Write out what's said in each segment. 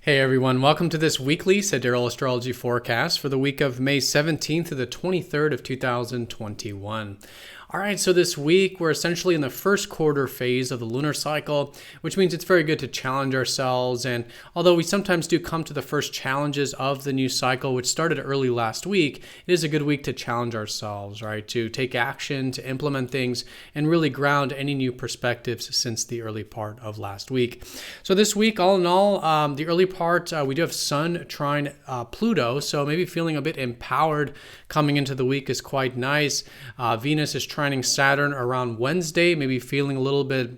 Hey everyone, welcome to this weekly Sidereal Astrology forecast for the week of May 17th to the 23rd of 2021. All right, so this week we're essentially in the first quarter phase of the lunar cycle, which means it's very good to challenge ourselves. And although we sometimes do come to the first challenges of the new cycle, which started early last week, it is a good week to challenge ourselves, right? To take action, to implement things, and really ground any new perspectives since the early part of last week. So this week, all in all, the early part, we do have Sun trine Pluto, so maybe feeling a bit empowered coming into the week is quite nice. Venus is trining Saturn around Wednesday, maybe feeling a little bit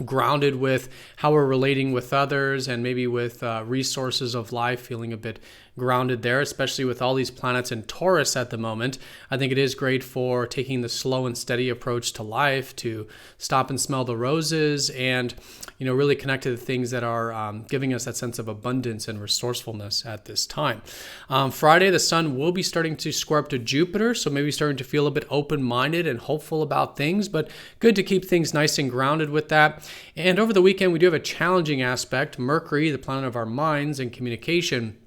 grounded with how we're relating with others and maybe with resources of life, feeling a bit grounded there, especially with all these planets in Taurus at the moment. I think it is great for taking the slow and steady approach to life, to stop and smell the roses and, really connect to the things that are giving us that sense of abundance and resourcefulness at this time. Friday, the sun will be starting to square up to Jupiter, so maybe starting to feel a bit open-minded and hopeful about things, but good to keep things nice and grounded with that. And over the weekend, we do have a challenging aspect. Mercury, the planet of our minds and communication,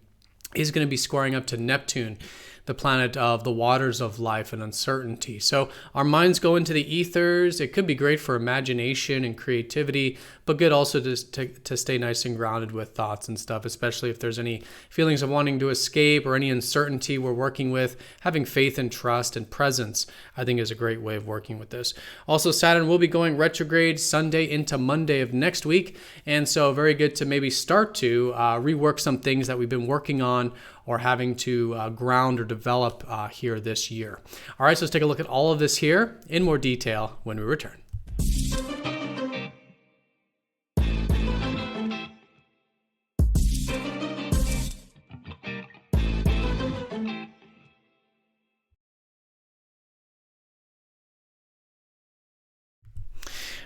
is going to be squaring up to Neptune, the planet of the waters of life and uncertainty. So our minds go into the ethers. It could be great for imagination and creativity, but good also to stay nice and grounded with thoughts and stuff, especially if there's any feelings of wanting to escape or any uncertainty we're working with. Having faith and trust and presence, I think, is a great way of working with this. Also, Saturn will be going retrograde Sunday into Monday of next week, and so very good to maybe start to rework some things that we've been working on or having to ground or develop here this year. All right, so let's take a look at all of this here in more detail when we return.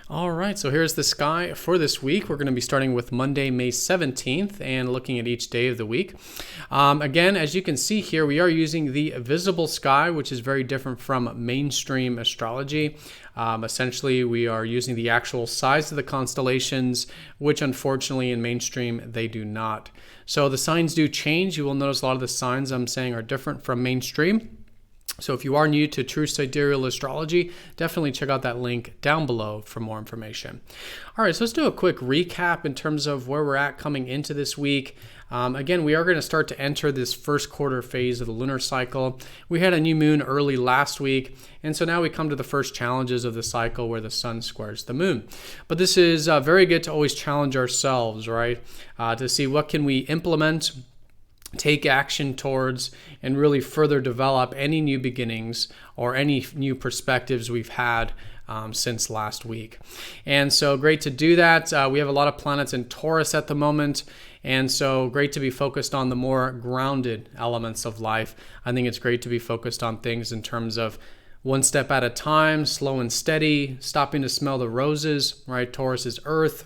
All right, so here's the sky for this week. We're going to be starting with Monday, May 17th, and looking at each day of the week. Again, as you can see here, we are using the visible sky, which is very different from mainstream astrology. Essentially, we are using the actual size of the constellations, which unfortunately in mainstream, they do not. So the signs do change. You will notice a lot of the signs I'm saying are different from mainstream. So if you are new to true sidereal astrology, definitely check out that link down below for more information. All right, so let's do a quick recap in terms of where we're at coming into this week. Again, we are going to start to enter this first quarter phase of the lunar cycle. We had a new moon early last week, and so now we come to the first challenges of the cycle where the sun squares the moon. But this is very good to always challenge ourselves, right? To see what can we implement, take action towards, and really further develop any new beginnings or any new perspectives we've had since last week. And so great to do that. We have a lot of planets in Taurus at the moment, and so great to be focused on the more grounded elements of life. I think it's great to be focused on things in terms of one step at a time, slow and steady, stopping to smell the roses, right? Taurus is earth,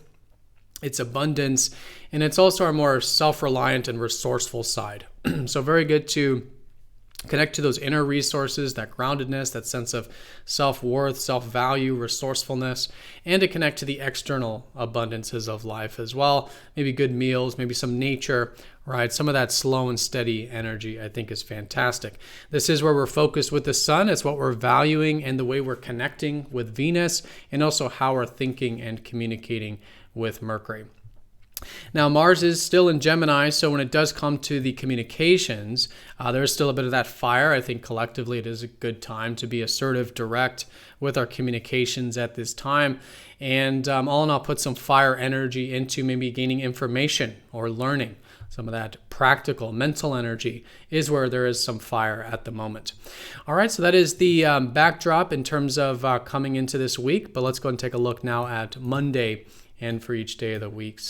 it's abundance, and it's also our more self-reliant and resourceful side. So very good to connect to those inner resources, that groundedness, that sense of self-worth, self-value, resourcefulness, and to connect to the external abundances of life as well. Maybe good meals, maybe some nature, right? Some of that slow and steady energy I think is fantastic. This is where we're focused with the sun. It's what we're valuing and the way we're connecting with Venus, and also how we're thinking and communicating with Mercury. Now, Mars is still in Gemini, so when it does come to the communications, there's still a bit of that fire. I think collectively it is a good time to be assertive, direct with our communications at this time. And all in all, put some fire energy into maybe gaining information or learning. Some of that practical mental energy is where there is some fire at the moment. All right, so that is the backdrop in terms of coming into this week. But let's go and take a look now at Monday and for each day of the week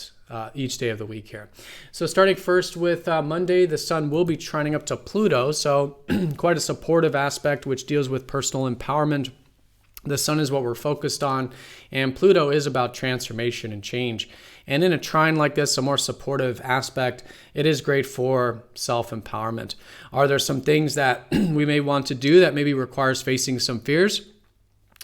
here. So starting first with Monday, the sun will be trining up to Pluto, so quite a supportive aspect which deals with personal empowerment. The sun is what we're focused on, and Pluto is about transformation and change. And in a trine like this, a more supportive aspect, it is great for self-empowerment. Are there some things that we may want to do that maybe requires facing some fears?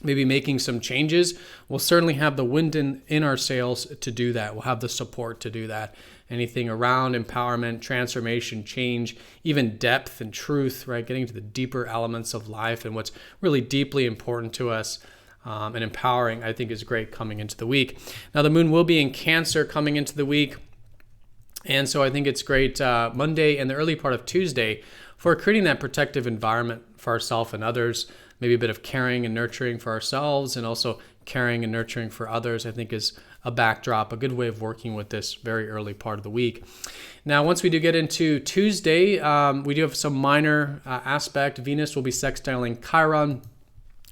maybe making some changes, we'll certainly have the wind in our sails to do that. We'll have the support to do that. anything around empowerment, transformation, change, even depth and truth, right? Getting to the deeper elements of life and what's really deeply important to us. And empowering, I think, is great coming into the week. Now, the moon will be in Cancer coming into the week. And so I think it's great Monday and the early part of Tuesday for creating that protective environment for ourselves and others, maybe a bit of caring and nurturing for ourselves and also caring and nurturing for others, I think is a backdrop, a good way of working with this very early part of the week. Now, once we do get into Tuesday, we do have some minor aspect. Venus will be sextiling Chiron.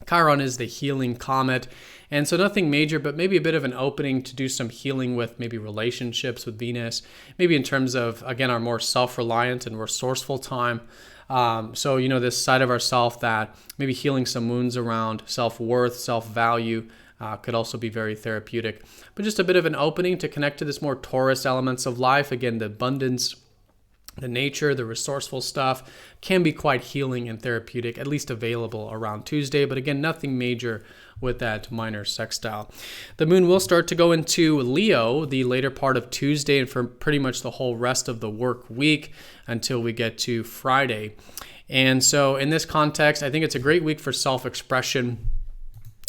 Chiron is the healing comet, and so nothing major, but maybe a bit of an opening to do some healing with maybe relationships with Venus, maybe in terms of, again, our more self-reliant and resourceful time. So, this side of ourself that maybe healing some wounds around self-worth, self-value could also be very therapeutic. But just a bit of an opening to connect to this more Taurus elements of life. Again, the abundance, the nature, the resourceful stuff can be quite healing and therapeutic, at least available around Tuesday. But again, nothing major with that minor sextile. The moon will start to go into Leo the later part of Tuesday and for pretty much the whole rest of the work week until we get to Friday. And so in this context, I think it's a great week for self-expression.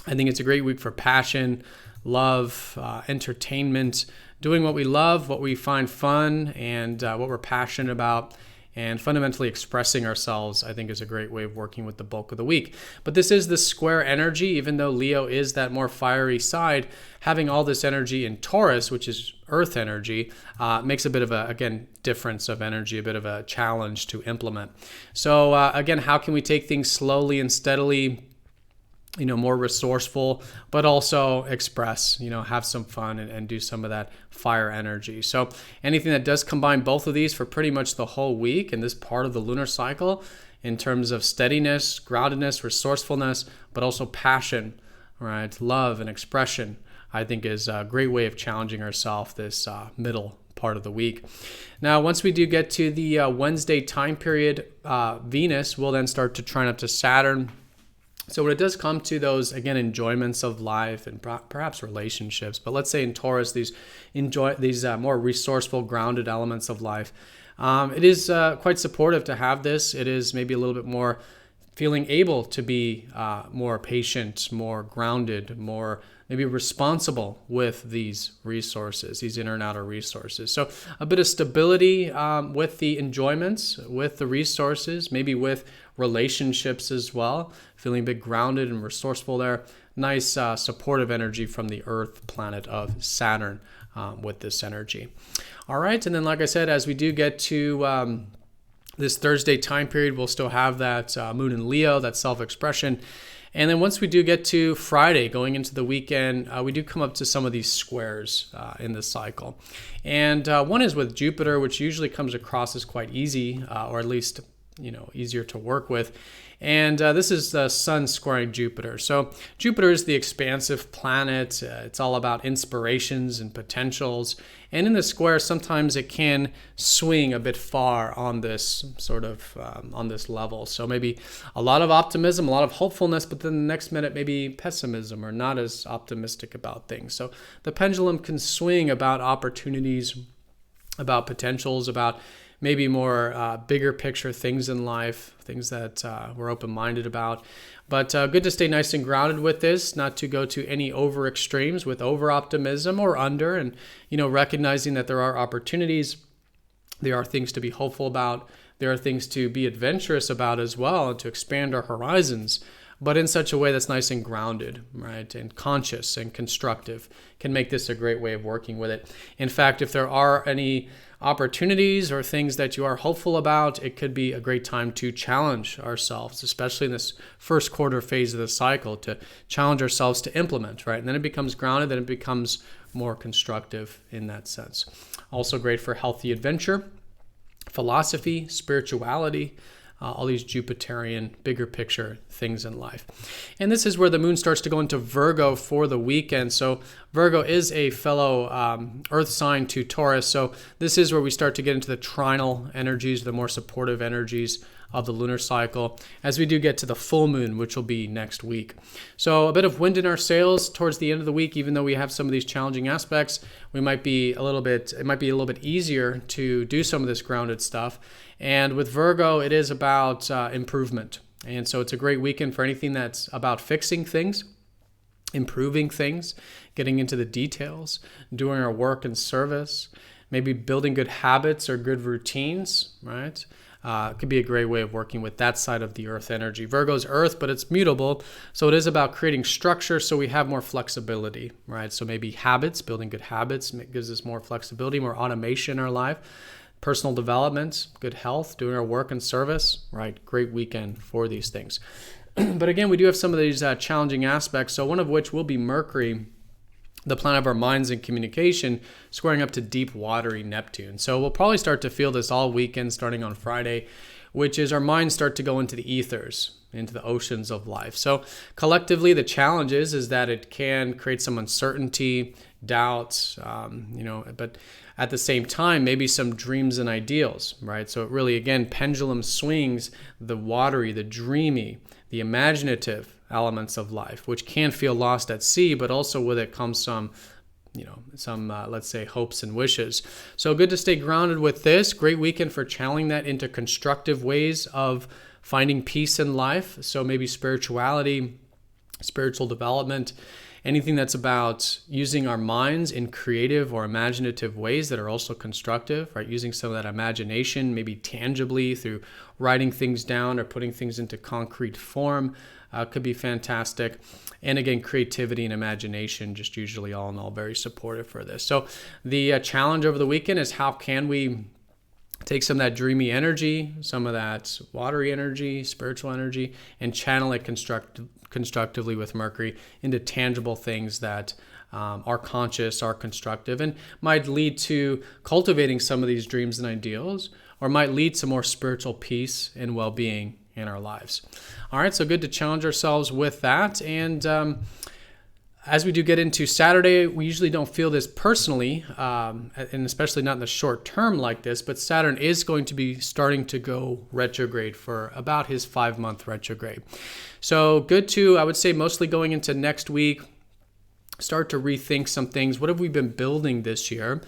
I think it's a great week for passion, love, entertainment, doing what we love, what we find fun, and what we're passionate about, and fundamentally expressing ourselves, I think, is a great way of working with the bulk of the week. But this is the square energy, even though Leo is that more fiery side, having all this energy in Taurus, which is earth energy, makes a bit of a, again, difference of energy, a bit of a challenge to implement. So again, how can we take things slowly and steadily, more resourceful, but also express, have some fun and do some of that fire energy. So anything that does combine both of these for pretty much the whole week in this part of the lunar cycle in terms of steadiness, groundedness, resourcefulness, but also passion, right? Love and expression, I think is a great way of challenging ourselves this middle part of the week. Now, once we do get to the Wednesday time period, Venus will then start to trine up to Saturn. So when it does come to those, again, enjoyments of life and perhaps relationships, but let's say in Taurus, these more resourceful, grounded elements of life, it is quite supportive to have this. It is maybe a little bit more feeling able to be more patient, more grounded, more maybe responsible with these resources, these inner and outer resources. So a bit of stability with the enjoyments, with the resources, maybe with relationships as well, feeling a bit grounded and resourceful there. Nice supportive energy from the Earth planet of Saturn with this energy. All right, and then like I said, as we do get to this Thursday time period, we'll still have that moon in Leo, that self-expression. And then once we do get to Friday, going into the weekend, we do come up to some of these squares in this cycle. And one is with Jupiter, which usually comes across as quite easy, or at least easier to work with. And this is the Sun squaring Jupiter. So Jupiter is the expansive planet. It's all about inspirations and potentials. And in the square, sometimes it can swing a bit far on this sort of, on this level. So maybe a lot of optimism, a lot of hopefulness, but then the next minute, maybe pessimism or not as optimistic about things. So the pendulum can swing about opportunities, about potentials, about maybe more bigger picture things in life, things that we're open-minded about. But good to stay nice and grounded with this, not to go to any over extremes with over optimism or under, and recognizing that there are opportunities, there are things to be hopeful about, there are things to be adventurous about as well, and to expand our horizons, but in such a way that's nice and grounded, right, and conscious and constructive, can make this a great way of working with it. In fact, if there are any opportunities or things that you are hopeful about, it could be a great time to challenge ourselves, especially in this first quarter phase of the cycle, to challenge ourselves to implement, right? And then it becomes grounded, then it becomes more constructive in that sense. Also great for healthy adventure, philosophy, spirituality, all these Jupiterian, bigger picture things in life. And this is where the moon starts to go into Virgo for the weekend. So Virgo is a fellow earth sign to Taurus. So this is where we start to get into the trinal energies, the more supportive energies of the lunar cycle as we do get to the full moon, which will be next week. So a bit of wind in our sails towards the end of the week, even though we have some of these challenging aspects, it might be a little bit easier to do some of this grounded stuff. And with Virgo, it is about improvement. And so it's a great weekend for anything that's about fixing things, improving things, getting into the details, doing our work and service, maybe building good habits or good routines, right? It could be a great way of working with that side of the earth energy. Virgo's earth, but it's mutable. So it is about creating structure so we have more flexibility, right? So maybe habits, building good habits gives us more flexibility, more automation in our life. Personal development, good health, doing our work and service, right? Great weekend for these things. But again, we do have some of these challenging aspects. So one of which will be Mercury, the planet of our minds and communication, squaring up to deep, watery Neptune. So we'll probably start to feel this all weekend, starting on Friday, which is our minds start to go into the ethers, into the oceans of life. So collectively, the challenge is that it can create some uncertainty, doubts, but at the same time, maybe some dreams and ideals, right? So it really, again, pendulum swings the watery, the dreamy, the imaginative elements of life, which can feel lost at sea, but also with it comes some let's say, hopes and wishes. So good to stay grounded with this. Great weekend for channeling that into constructive ways of finding peace in life. So maybe spirituality, spiritual development, anything that's about using our minds in creative or imaginative ways that are also constructive, right? Using some of that imagination, maybe tangibly through writing things down or putting things into concrete form, could be fantastic. And again, creativity and imagination, just usually all in all very supportive for this. So the challenge over the weekend is how can we take some of that dreamy energy, some of that watery energy, spiritual energy, and channel it constructively with Mercury into tangible things that are conscious, are constructive, and might lead to cultivating some of these dreams and ideals, or might lead to more spiritual peace and well-being in our lives. All right, so good to challenge ourselves with that. And as we do get into Saturday, we usually don't feel this personally, and especially not in the short term like this, but Saturn is going to be starting to go retrograde for about his 5-month retrograde. So good to, I would say, mostly going into next week, start to rethink some things. What have we been building this year?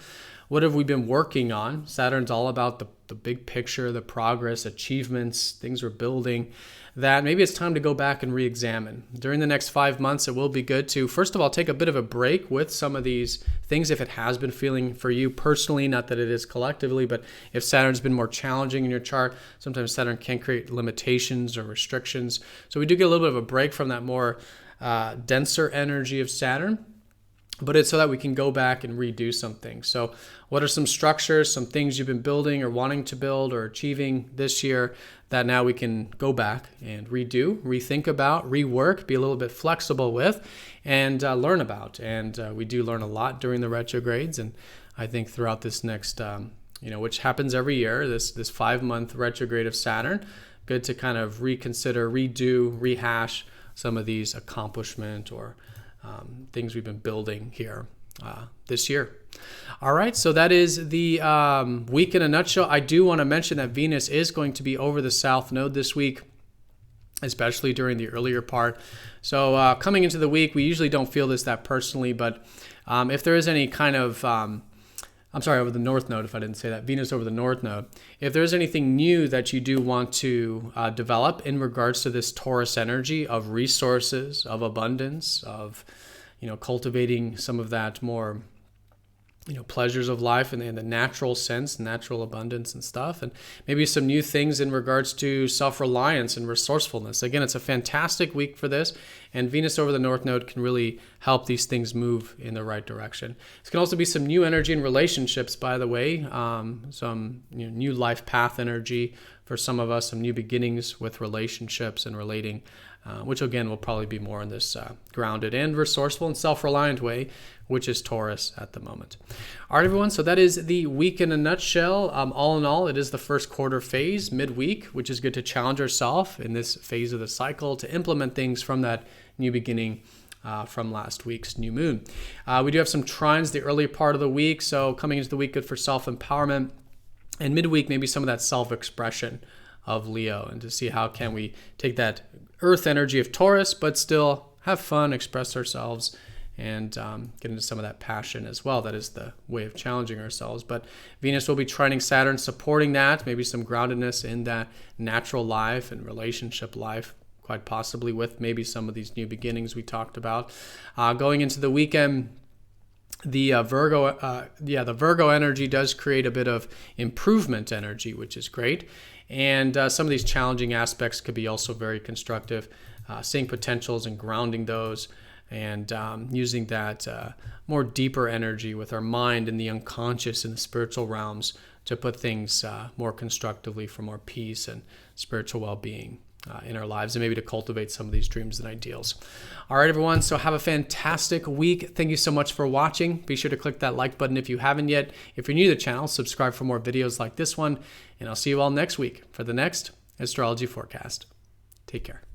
What have we been working on? Saturn's all about the big picture, the progress, achievements, things we're building, that maybe it's time to go back and re-examine. During the next 5 months, it will be good to, first of all, take a bit of a break with some of these things if it has been feeling for you personally, not that it is collectively, but if Saturn's been more challenging in your chart, sometimes Saturn can create limitations or restrictions. So we do get a little bit of a break from that more denser energy of Saturn. But it's so that we can go back and redo some things. So what are some structures, some things you've been building or wanting to build or achieving this year that now we can go back and redo, rethink about, rework, be a little bit flexible with, and learn about. And we do learn a lot during the retrogrades. And I think throughout this next, which happens every year, this 5-month retrograde of Saturn, good to kind of reconsider, redo, rehash some of these accomplishment or things we've been building here this year. All right, so that is the week in a nutshell. I do want to mention that Venus is going to be over the South Node this week, especially during the earlier part. So coming into the week, we usually don't feel this that personally, but if there is any kind of over the North Node, if I didn't say that, Venus over the North Node. If there's anything new that you do want to develop in regards to this Taurus energy of resources, of abundance, of, cultivating some of that more, pleasures of life in the natural sense, natural abundance and stuff, and maybe some new things in regards to self-reliance and resourcefulness. Again, it's a fantastic week for this, and Venus over the North Node can really help these things move in the right direction. This can also be some new energy in relationships, by the way, some new life path energy for some of us, some new beginnings with relationships and relating, which again will probably be more in this grounded and resourceful and self-reliant way, which is Taurus at the moment. All right, everyone, so that is the week in a nutshell. All in all, it is the first quarter phase, midweek, which is good to challenge ourselves in this phase of the cycle to implement things from that new beginning from last week's new moon. We do have some trines the early part of the week, so coming into the week, good for self-empowerment. And midweek, maybe some of that self-expression, of Leo, and to see how can we take that earth energy of Taurus, but still have fun, express ourselves, and get into some of that passion as well. That is the way of challenging ourselves. But Venus will be trining Saturn, supporting that, maybe some groundedness in that natural life and relationship life, quite possibly with maybe some of these new beginnings we talked about. Going into the weekend, the Virgo energy does create a bit of improvement energy, which is great. And some of these challenging aspects could be also very constructive, seeing potentials and grounding those, and using that more deeper energy with our mind and the unconscious and the spiritual realms to put things more constructively for more peace and spiritual well-being in our lives, and maybe to cultivate some of these dreams and ideals. All right, everyone, so have a fantastic week. Thank you so much for watching. Be sure to click that like button if you haven't yet. If you're new to the channel, subscribe for more videos like this one, and I'll see you all next week for the next astrology forecast. Take care.